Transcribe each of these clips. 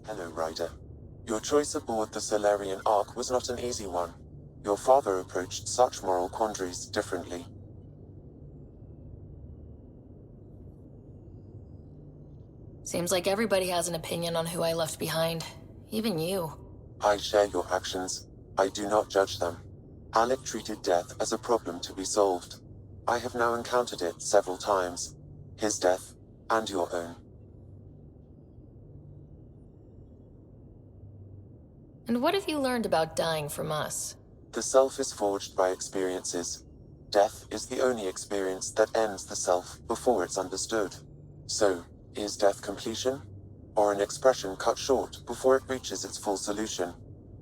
Hello, Ryder. Your choice aboard the Solarian Ark was not an easy one. Your father approached such moral quandaries differently. Seems like everybody has an opinion on who I left behind. Even you. I share your actions. I do not judge them. Alec treated death as a problem to be solved. I have now encountered it several times. His death, and your own. And what have you learned about dying from us? The self is forged by experiences. Death is the only experience that ends the self before it's understood. So, is death completion? Or an expression cut short before it reaches its full solution,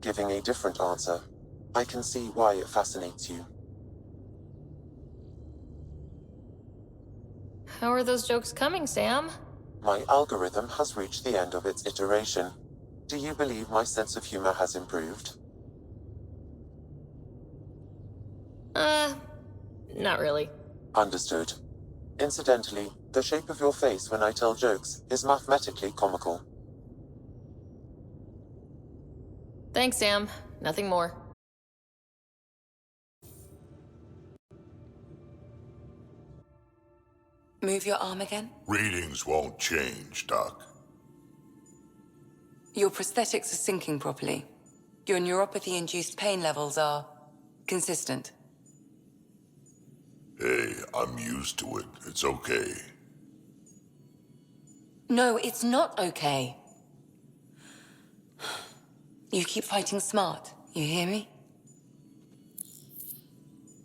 giving a different answer? I can see why it fascinates you. How are those jokes coming, Sam? My algorithm has reached the end of its iteration. Do you believe my sense of humor has improved? Not really. Understood. Incidentally, the shape of your face when I tell jokes is mathematically comical. Thanks, Sam. Nothing more. Move your arm again? Readings won't change, Doc. Your prosthetics are syncing properly. Your neuropathy-induced pain levels are consistent. Hey, I'm used to it. It's okay. No, it's not okay. You keep fighting smart, you hear me?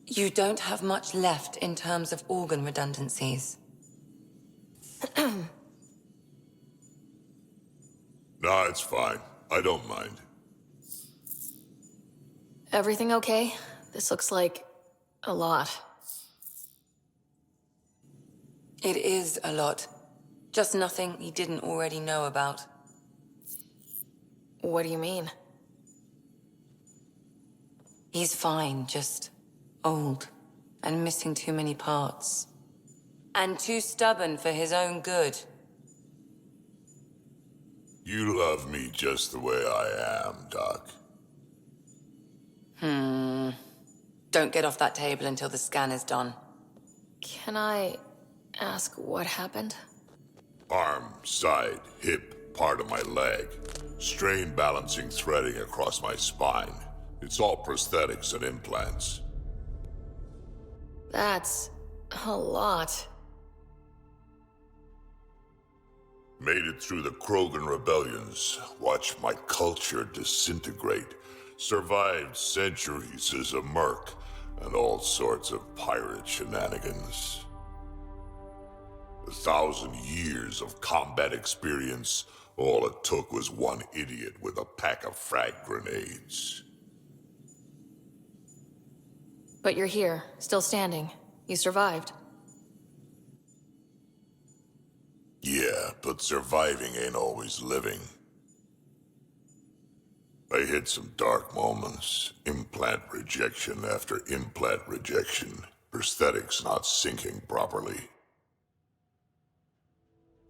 You don't have much left in terms of organ redundancies. Nah, it's fine. I don't mind. Everything okay? This looks like a lot. It is a lot. Just nothing he didn't already know about. What do you mean? He's fine, just old and missing too many parts. And too stubborn for his own good. You love me just the way I am, Doc. Don't get off that table until the scan is done. Can I ask what happened? Arm, side, hip, part of my leg. Strain balancing threading across my spine. It's all prosthetics and implants. That's a lot. Made it through the Krogan rebellions. Watched my culture disintegrate. Survived centuries as a merc. And all sorts of pirate shenanigans. 1,000 years of combat experience. All it took was one idiot with a pack of frag grenades. But you're here, still standing. You survived. Yeah, but surviving ain't always living. I hit some dark moments. Implant rejection after implant rejection. Prosthetics not syncing properly.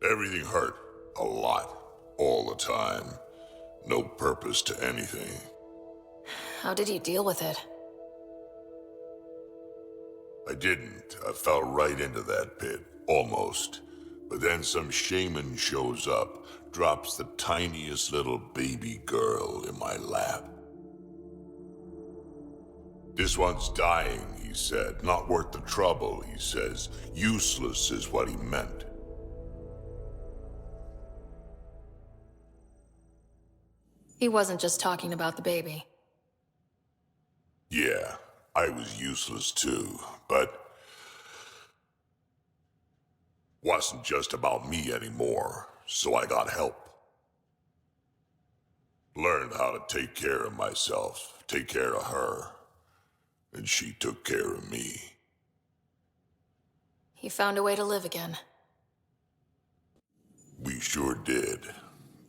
Everything hurt. A lot. All the time. No purpose to anything. How did you deal with it? I didn't. I fell right into that pit. Almost. But then some shaman shows up, drops the tiniest little baby girl in my lap. This one's dying, he said. Not worth the trouble, he says. Useless is what he meant. He wasn't just talking about the baby. Yeah, I was useless too, but wasn't just about me anymore, so I got help. Learned how to take care of myself, take care of her, and she took care of me. He found a way to live again. We sure did.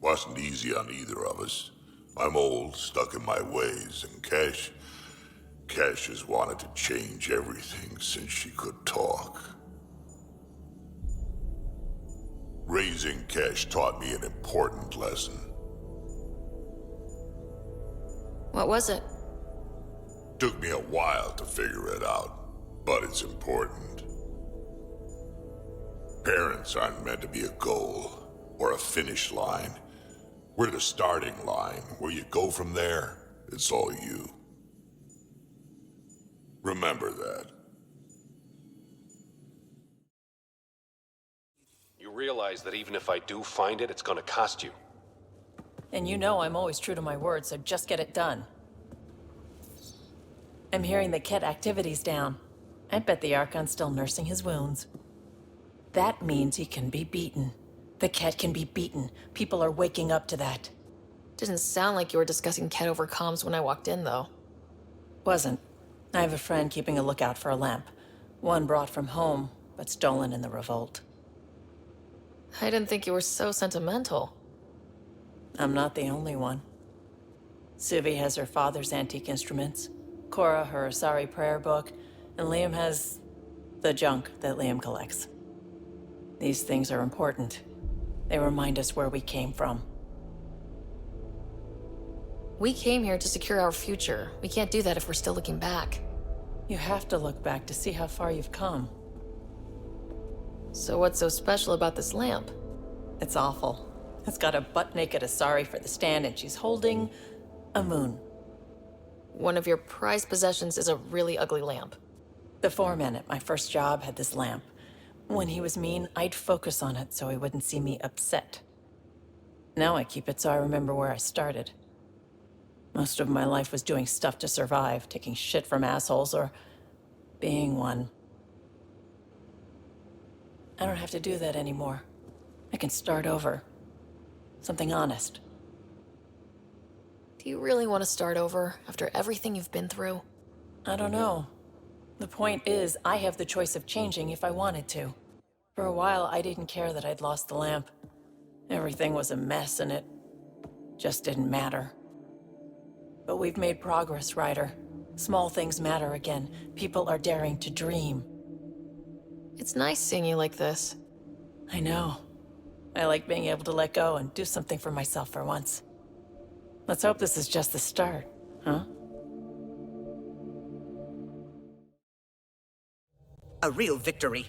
Wasn't easy on either of us. I'm old, stuck in my ways, and Cash has wanted to change everything since she could talk. Raising Cash taught me an important lesson. What was it? Took me a while to figure it out, but it's important. Parents aren't meant to be a goal or a finish line. We're the starting line. Where you go from there, it's all you. Remember that. You realize that even if I do find it, it's gonna cost you. And you know I'm always true to my word, so just get it done. I'm hearing that Ket activity's down. I bet the Archon's still nursing his wounds. That means he can be beaten. The Ket can be beaten. People are waking up to that. Didn't sound like you were discussing Ket over comms when I walked in, though. Wasn't. I have a friend keeping a lookout for a lamp. One brought from home, but stolen in the revolt. I didn't think you were so sentimental. I'm not the only one. Suvi has her father's antique instruments, Cora her Asari prayer book, and Liam has the junk that Liam collects. These things are important. They remind us where we came from. We came here to secure our future. We can't do that if we're still looking back. You have to look back to see how far you've come. So what's so special about this lamp? It's awful. It's got a butt-naked Asari for the stand, and she's holding a moon. One of your prized possessions is a really ugly lamp. The foreman at my first job had this lamp. When he was mean, I'd focus on it so he wouldn't see me upset. Now I keep it so I remember where I started. Most of my life was doing stuff to survive, taking shit from assholes or being one. I don't have to do that anymore. I can start over. Something honest. Do you really want to start over after everything you've been through? I don't know. The point is, I have the choice of changing if I wanted to. For a while, I didn't care that I'd lost the lamp. Everything was a mess and it just didn't matter. But we've made progress, Ryder. Small things matter again. People are daring to dream. It's nice seeing you like this. I know. I like being able to let go and do something for myself for once. Let's hope this is just the start, huh? A real victory.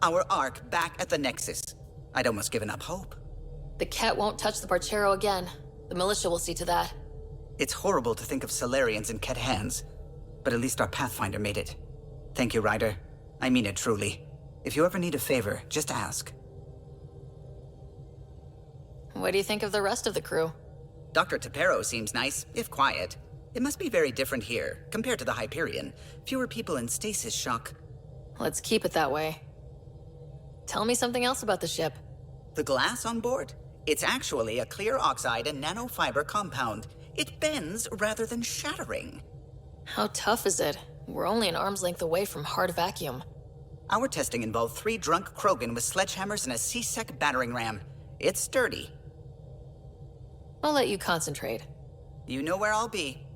Our Ark back at the Nexus. I'd almost given up hope. The Ket won't touch the Barchero again. The militia will see to that. It's horrible to think of Solarians in Ket hands, but at least our Pathfinder made it. Thank you, Ryder. I mean it truly. If you ever need a favor, just ask. What do you think of the rest of the crew? Dr. Tapero seems nice, if quiet. It must be very different here, compared to the Hyperion. Fewer people in stasis shock. Let's keep it that way. Tell me something else about the ship. The glass on board? It's actually a clear oxide and nanofiber compound. It bends rather than shattering. How tough is it? We're only an arm's length away from hard vacuum. Our testing involved 3 drunk Krogan with sledgehammers and a C-Sec battering ram. It's sturdy. I'll let you concentrate. You know where I'll be.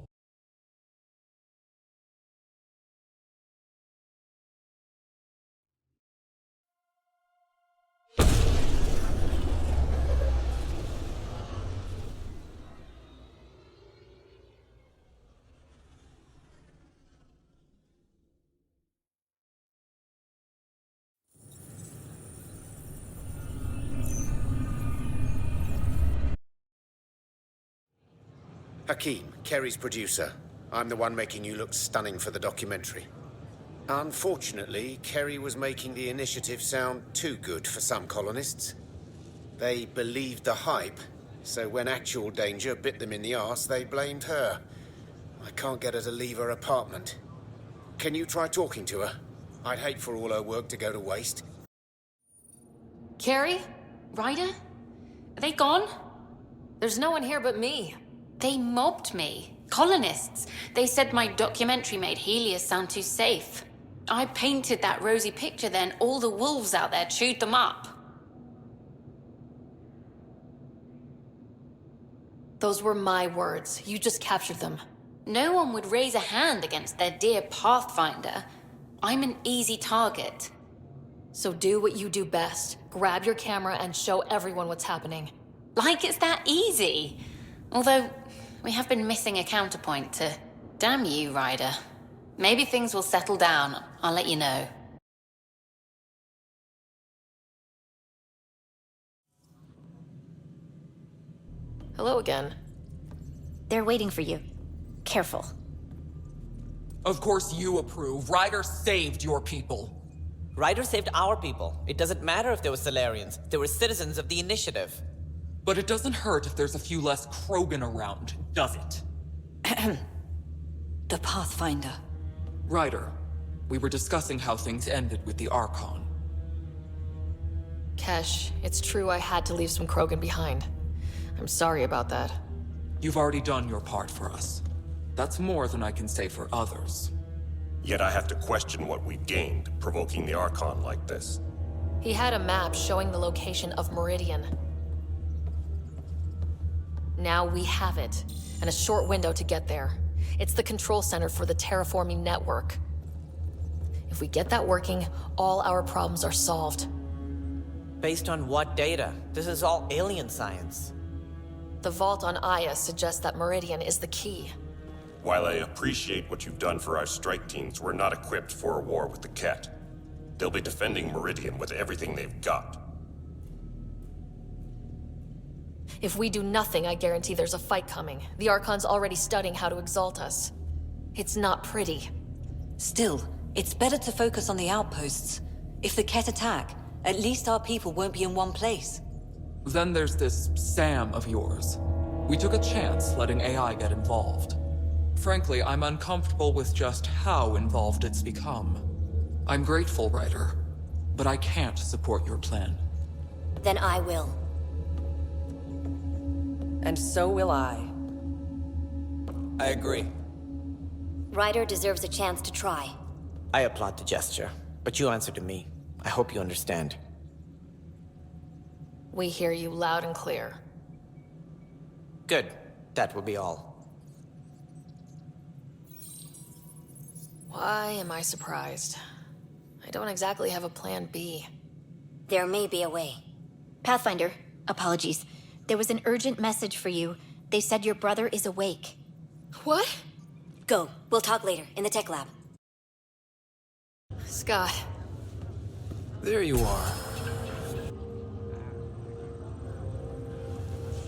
Hakeem, Kerry's producer. I'm the one making you look stunning for the documentary. Unfortunately, Kerry was making the initiative sound too good for some colonists. They believed the hype, so when actual danger bit them in the arse, they blamed her. I can't get her to leave her apartment. Can you try talking to her? I'd hate for all her work to go to waste. Carrie? Ryder? Are they gone? There's no one here but me. They mobbed me. Colonists. They said my documentary made Helios sound too safe. I painted that rosy picture, then all the wolves out there chewed them up. Those were my words. You just captured them. No one would raise a hand against their dear Pathfinder. I'm an easy target. So do what you do best. Grab your camera and show everyone what's happening. Like it's that easy. Although, We have been missing a counterpoint to... Damn you, Ryder. Maybe things will settle down. I'll let you know. Hello again. They're waiting for you. Careful. Of course you approve. Ryder saved your people. Ryder saved our people. It doesn't matter if they were Solarians. They were citizens of the Initiative. But it doesn't hurt if there's a few less Krogan around, does it? The Pathfinder. Ryder, we were discussing how things ended with the Archon. Kesh, it's true I had to leave some Krogan behind. I'm sorry about that. You've already done your part for us. That's more than I can say for others. Yet I have to question what we gained, provoking the Archon like this. He had a map showing the location of Meridian. Now we have it, and a short window to get there. It's the control center for the terraforming network. If we get that working, all our problems are solved. Based on what data? This is all alien science. The vault on Aya suggests that Meridian is the key. While I appreciate what you've done for our strike teams, we're not equipped for a war with the Ket. They'll be defending Meridian with everything they've got. If we do nothing, I guarantee there's a fight coming. The Archon's already studying how to exalt us. It's not pretty. Still, it's better to focus on the outposts. If the Ket attack, at least our people won't be in one place. Then there's this Sam of yours. We took a chance letting AI get involved. Frankly, I'm uncomfortable with just how involved it's become. I'm grateful, Ryder, but I can't support your plan. Then I will. And so will I. I agree. Ryder deserves a chance to try. I applaud the gesture, but you answer to me. I hope you understand. We hear you loud and clear. Good. That will be all. Why am I surprised? I don't exactly have a plan B. There may be a way. Pathfinder, apologies. There was an urgent message for you. They said your brother is awake. What? Go. We'll talk later, in the tech lab. Scott. There you are.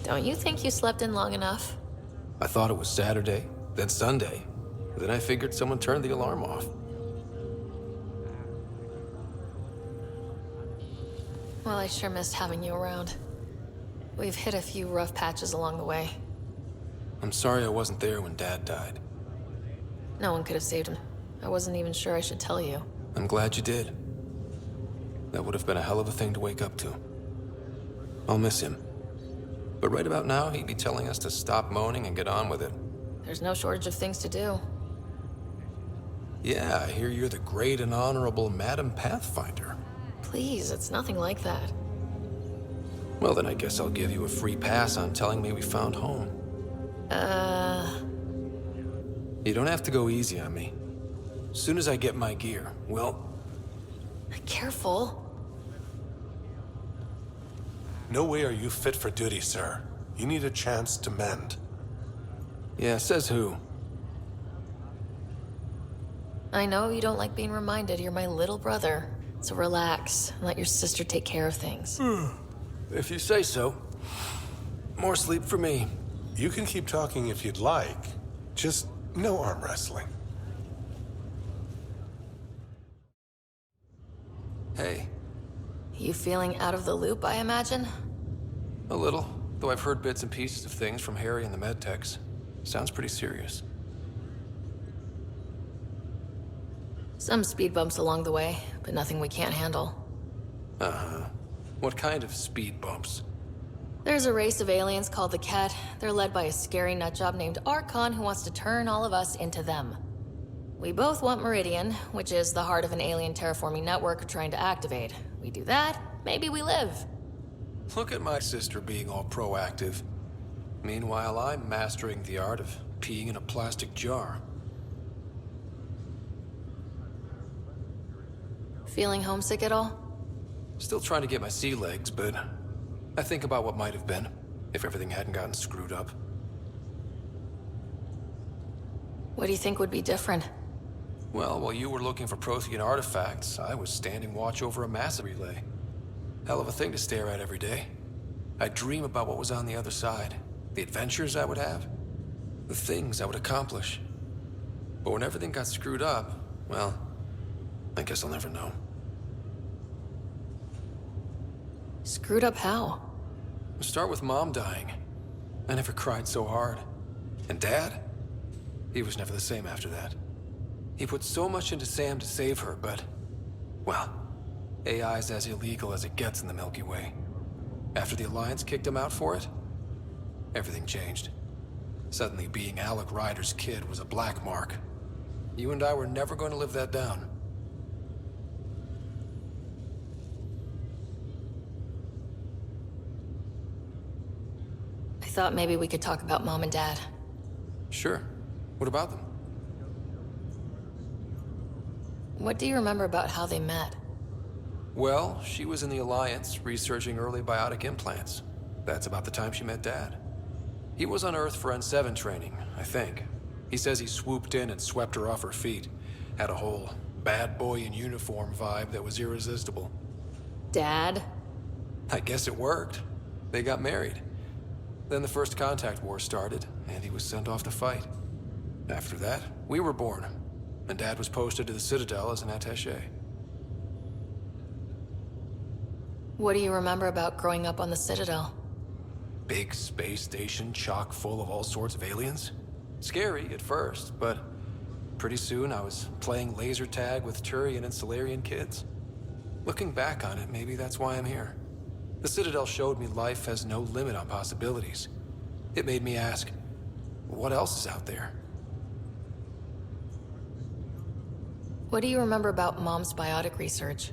Don't you think you slept in long enough? I thought it was Saturday, then Sunday. Then I figured someone turned the alarm off. Well, I sure missed having you around. We've hit a few rough patches along the way. I'm sorry I wasn't there when Dad died. No one could have saved him. I wasn't even sure I should tell you. I'm glad you did. That would have been a hell of a thing to wake up to. I'll miss him. But right about now, he'd be telling us to stop moaning and get on with it. There's no shortage of things to do. Yeah, I hear you're the great and honorable Madam Pathfinder. Please, it's nothing like that. Well, then I guess I'll give you a free pass on telling me we found home. You don't have to go easy on me. As soon as I get my gear, well... Careful. No way are you fit for duty, sir. You need a chance to mend. Yeah, says who? I know you don't like being reminded you're my little brother. So relax and let your sister take care of things. If you say so. More sleep for me. You can keep talking if you'd like. Just no arm wrestling. Hey. You feeling out of the loop, I imagine? A little. Though I've heard bits and pieces of things from Harry and the medtechs. Sounds pretty serious. Some speed bumps along the way, but nothing we can't handle. Uh-huh. What kind of speed bumps? There's a race of aliens called the Ket. They're led by a scary nutjob named Archon who wants to turn all of us into them. We both want Meridian, which is the heart of an alien terraforming network we're trying to activate. We do that, maybe we live. Look at my sister being all proactive. Meanwhile, I'm mastering the art of peeing in a plastic jar. Feeling homesick at all? Still trying to get my sea legs, but I think about what might have been if everything hadn't gotten screwed up. What do you think would be different? Well, while you were looking for Prothean artifacts, I was standing watch over a massive relay. Hell of a thing to stare at every day. I'd dream about what was on the other side, the adventures I would have, the things I would accomplish. But when everything got screwed up, well, I guess I'll never know. Screwed up how? Start with Mom dying. I never cried so hard. And Dad? He was never the same after that. He put so much into Sam to save her, but... well, AI's as illegal as it gets in the Milky Way. After the Alliance kicked him out for it, everything changed. Suddenly being Alec Ryder's kid was a black mark. You and I were never going to live that down. I thought maybe we could talk about Mom and Dad. Sure. What about them? What do you remember about how they met? Well, she was in the Alliance, researching early biotic implants. That's about the time she met Dad. He was on Earth for N7 training, I think. He says he swooped in and swept her off her feet. Had a whole bad boy in uniform vibe that was irresistible. Dad? I guess it worked. They got married. Then the First Contact War started, and he was sent off to fight. After that, we were born, and Dad was posted to the Citadel as an attaché. What do you remember about growing up on the Citadel? Big space station chock full of all sorts of aliens. Scary at first, but pretty soon I was playing laser tag with Turian and Solarian kids. Looking back on it, maybe that's why I'm here. The Citadel showed me life has no limit on possibilities. It made me ask, what else is out there? What do you remember about Mom's biotic research?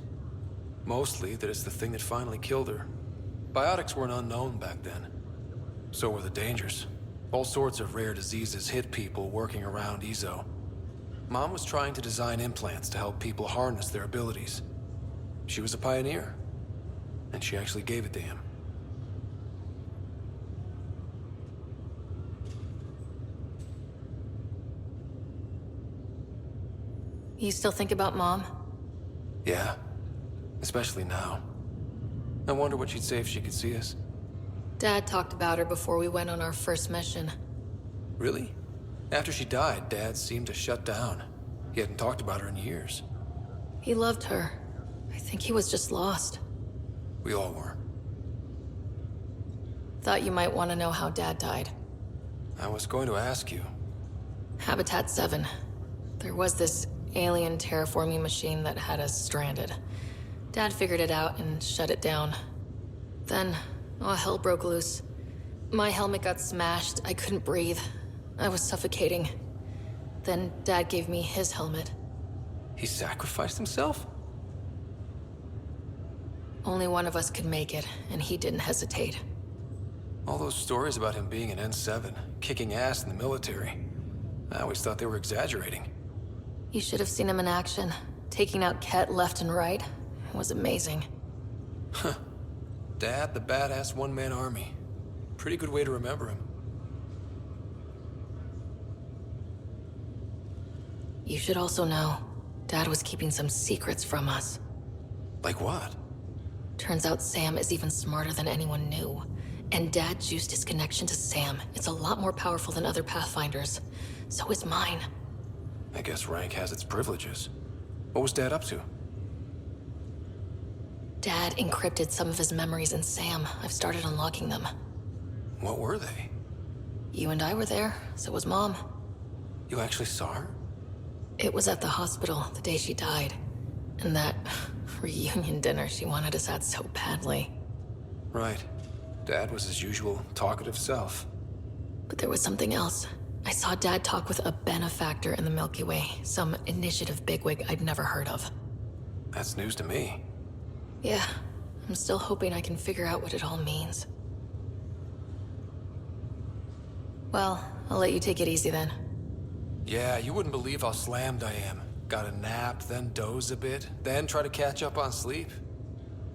Mostly that it's the thing that finally killed her. Biotics weren't unknown back then. So were the dangers. All sorts of rare diseases hit people working around EZO. Mom was trying to design implants to help people harness their abilities. She was a pioneer. And she actually gave it to him. You still think about Mom? Yeah. Especially now. I wonder what she'd say if she could see us. Dad talked about her before we went on our first mission. Really? After she died, Dad seemed to shut down. He hadn't talked about her in years. He loved her. I think he was just lost. We all were. Thought you might want to know how Dad died. I was going to ask you. Habitat 7. There was this alien terraforming machine that had us stranded. Dad figured it out and shut it down. Then, all hell broke loose. My helmet got smashed. I couldn't breathe. I was suffocating. Then Dad gave me his helmet. He sacrificed himself? Only one of us could make it, and he didn't hesitate. All those stories about him being an N7, kicking ass in the military. I always thought they were exaggerating. You should have seen him in action. Taking out Ket left and right. It was amazing. Huh. Dad, the badass one-man army. Pretty good way to remember him. You should also know, Dad was keeping some secrets from us. Like what? Turns out Sam is even smarter than anyone knew. And Dad juiced his connection to Sam. It's a lot more powerful than other Pathfinders. So is mine. I guess rank has its privileges. What was Dad up to? Dad encrypted some of his memories in Sam. I've started unlocking them. What were they? You and I were there, so was Mom. You actually saw her? It was at the hospital the day she died. And that reunion dinner she wanted us at so badly. Right. Dad was his usual talkative self. But there was something else. I saw Dad talk with a benefactor in the Milky Way, some initiative bigwig I'd never heard of. That's news to me. Yeah, I'm still hoping I can figure out what it all means. Well, I'll let you take it easy then. Yeah, you wouldn't believe how slammed I am. Got a nap, then doze a bit, then try to catch up on sleep.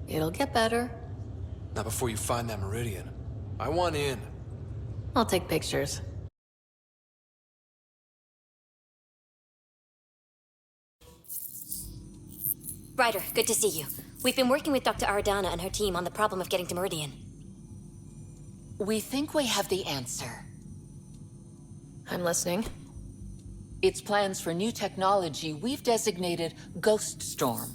It'll get better. Not before you find that Meridian. I want in. I'll take pictures. Ryder, good to see you. We've been working with Dr. Aradana and her team on the problem of getting to Meridian. We think we have the answer. I'm listening. It's plans for new technology we've designated Ghost Storm.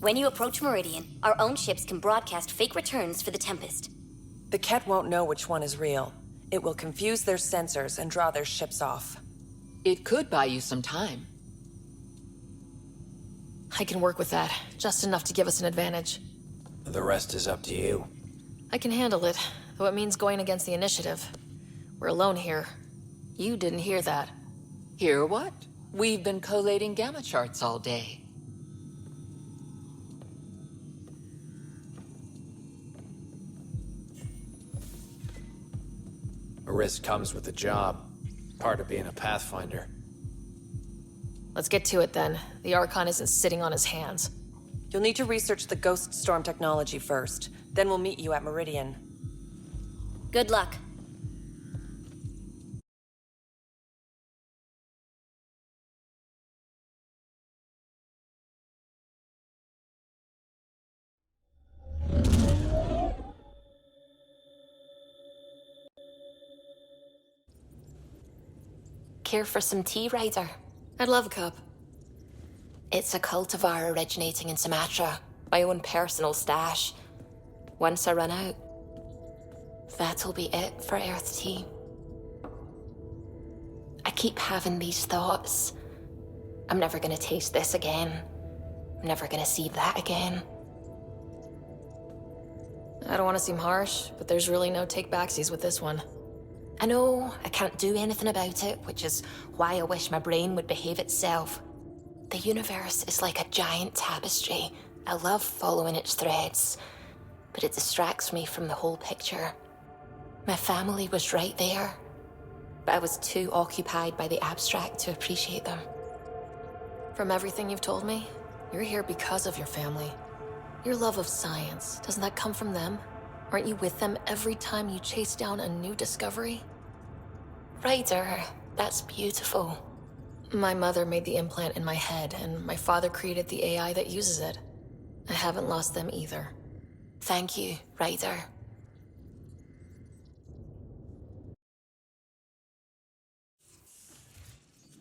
When you approach Meridian, our own ships can broadcast fake returns for the Tempest. The Ket won't know which one is real. It will confuse their sensors and draw their ships off. It could buy you some time. I can work with that, just enough to give us an advantage. The rest is up to you. I can handle it, though it means going against the initiative. We're alone here. You didn't hear that. Hear what? We've been collating gamma charts all day. A risk comes with the job. Part of being a Pathfinder. Let's get to it then. The Archon isn't sitting on his hands. You'll need to research the Ghost Storm technology first. Then we'll meet you at Meridian. Good luck. Care for some tea, Ryder? I'd love a cup. It's a cultivar originating in Sumatra. My own personal stash. Once I run out, that'll be it for Earth tea. I keep having these thoughts. I'm never gonna taste this again. I'm never gonna see that again. I don't want to seem harsh, but there's really no take-backsies with this one. I know I can't do anything about it, which is why I wish my brain would behave itself. The universe is like a giant tapestry. I love following its threads, but it distracts me from the whole picture. My family was right there, but I was too occupied by the abstract to appreciate them. From everything you've told me, you're here because of your family. Your love of science, doesn't that come from them? Aren't you with them every time you chase down a new discovery? Ryder, that's beautiful. My mother made the implant in my head, and my father created the AI that uses it. I haven't lost them either. Thank you, Ryder.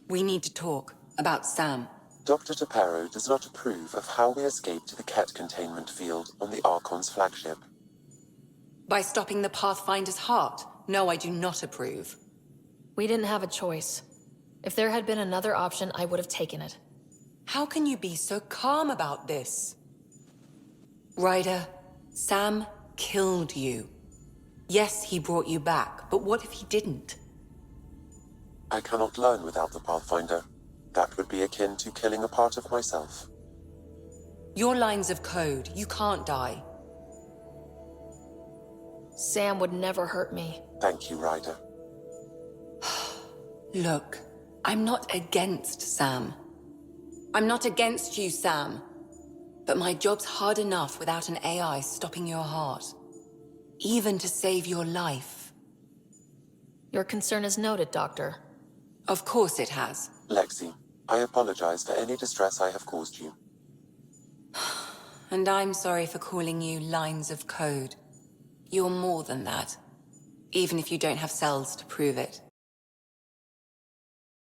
We need to talk about Sam. Dr. Taparo does not approve of how we escaped to the Ket containment field on the Archon's flagship. By stopping the Pathfinder's heart? No, I do not approve. We didn't have a choice. If there had been another option, I would have taken it. How can you be so calm about this? Ryder, Sam killed you. Yes, he brought you back, but what if he didn't? I cannot learn without the Pathfinder. That would be akin to killing a part of myself. Your lines of code, you can't die. Sam would never hurt me. Thank you, Ryder. Look, I'm not against Sam. I'm not against you, Sam. But my job's hard enough without an AI stopping your heart. Even to save your life. Your concern is noted, Doctor. Of course it has. Lexi, I apologize for any distress I have caused you. And I'm sorry for calling you lines of code. You're more than that. Even if you don't have cells to prove it.